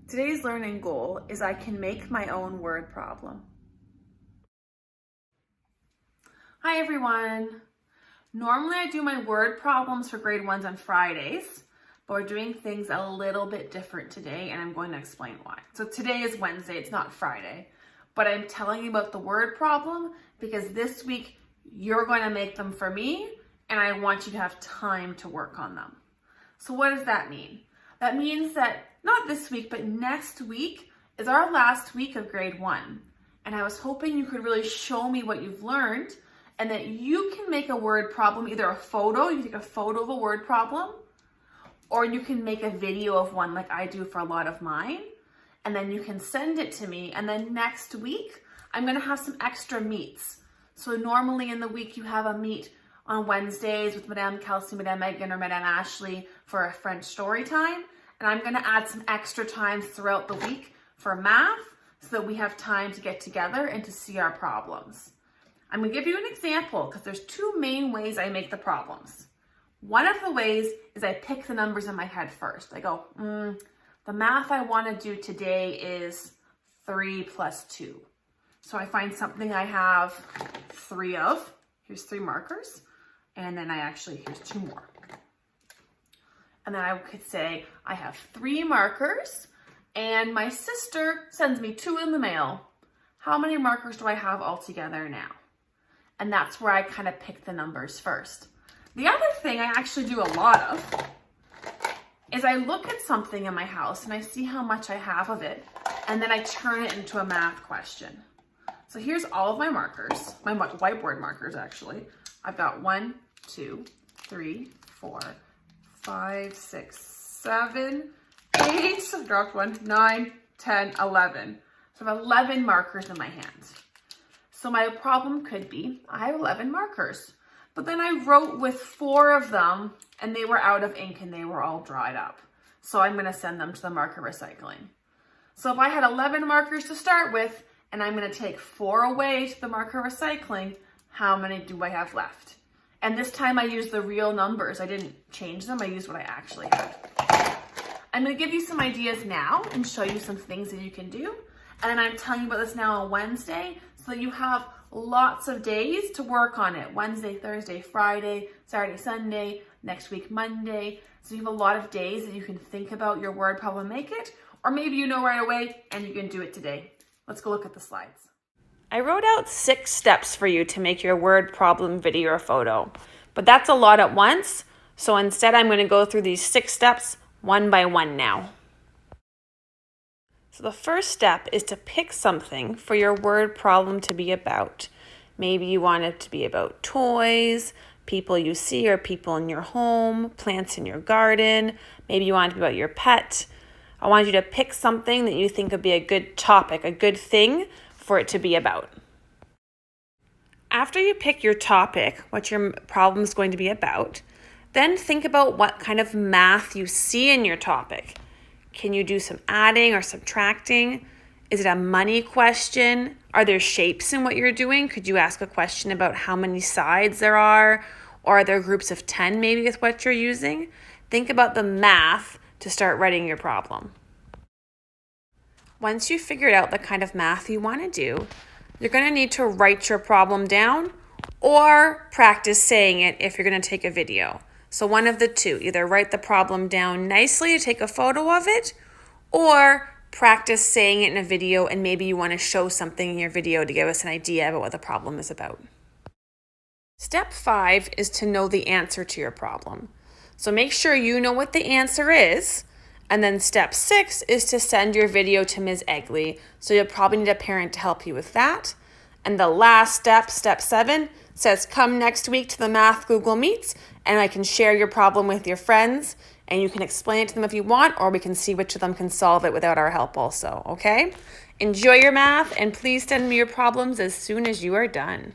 Today's learning goal is I can make my own word problem. Hi everyone. Normally I do my word problems for grade 1s on Fridays, but we're doing things a little bit different today and I'm going to explain why. So today is Wednesday, it's not Friday, but I'm telling you about the word problem because this week you're going to make them for me and I want you to have time to work on them. So what does that mean? That means that not this week, but next week is our last week of grade 1. And I was hoping you could really show me what you've learned and that you can make a word problem, either a photo, you can take a photo of a word problem, or you can make a video of one like I do for a lot of mine. And then you can send it to me. And then next week, I'm gonna have some extra meets. So normally in the week you have a meet on Wednesdays with Madame Kelsey, Madame Megan, or Madame Ashley for a French story time. And I'm gonna add some extra times throughout the week for math so that we have time to get together and to see our problems. I'm gonna give you an example because there's two main ways I make the problems. One of the ways is I pick the numbers in my head first. I go, the math I wanna do today is 3 plus 2. So I find something I have 3 of. Here's 3 markers. And then here's 2 more. And then I could say I have 3 markers and my sister sends me 2 in the mail. How many markers do I have altogether now? And that's where I kind of pick the numbers first. The other thing I actually do a lot of is I look at something in my house and I see how much I have of it, and then I turn it into a math question. So here's all of my markers, my whiteboard markers actually. I've got 1, 2, 3, 4, 5, 6, 7, 8, so I dropped 1, 9, 10, 11. So I have 11 markers in my hands. So my problem could be, I have 11 markers, but then I wrote with 4 of them and they were out of ink and they were all dried up. So I'm gonna send them to the marker recycling. So if I had 11 markers to start with and I'm gonna take 4 away to the marker recycling, how many do I have left? And this time I used the real numbers. I didn't change them, I used what I actually had. I'm gonna give you some ideas now and show you some things that you can do. And then I'm telling you about this now on Wednesday so that you have lots of days to work on it. Wednesday, Thursday, Friday, Saturday, Sunday, next week, Monday. So you have a lot of days that you can think about your word problem, make it, or maybe you know right away and you can do it today. Let's go look at the slides. I wrote out 6 steps for you to make your word problem video or photo, but that's a lot at once. So instead I'm going to go through these 6 steps one by one now. So the first step is to pick something for your word problem to be about. Maybe you want it to be about toys, people you see or people in your home, plants in your garden. Maybe you want it to be about your pet. I want you to pick something that you think would be a good topic, a good thing for it to be about. After you pick your topic, what your problem is going to be about, then think about what kind of math you see in your topic. Can you do some adding or subtracting? Is it a money question? Are there shapes in what you're doing? Could you ask a question about how many sides there are? Or are there groups of 10 maybe with what you're using? Think about the math to start writing your problem. Once you've figured out the kind of math you want to do, you're going to need to write your problem down or practice saying it if you're going to take a video. So one of the two, either write the problem down nicely to take a photo of it, or practice saying it in a video and maybe you want to show something in your video to give us an idea about what the problem is about. Step 5 is to know the answer to your problem. So make sure you know what the answer is. And then step 6 is to send your video to Ms. Egley. So you'll probably need a parent to help you with that. And the last step, step 7, says come next week to the Math Google Meets and I can share your problem with your friends and you can explain it to them if you want, or we can see which of them can solve it without our help also, okay? Enjoy your math and please send me your problems as soon as you are done.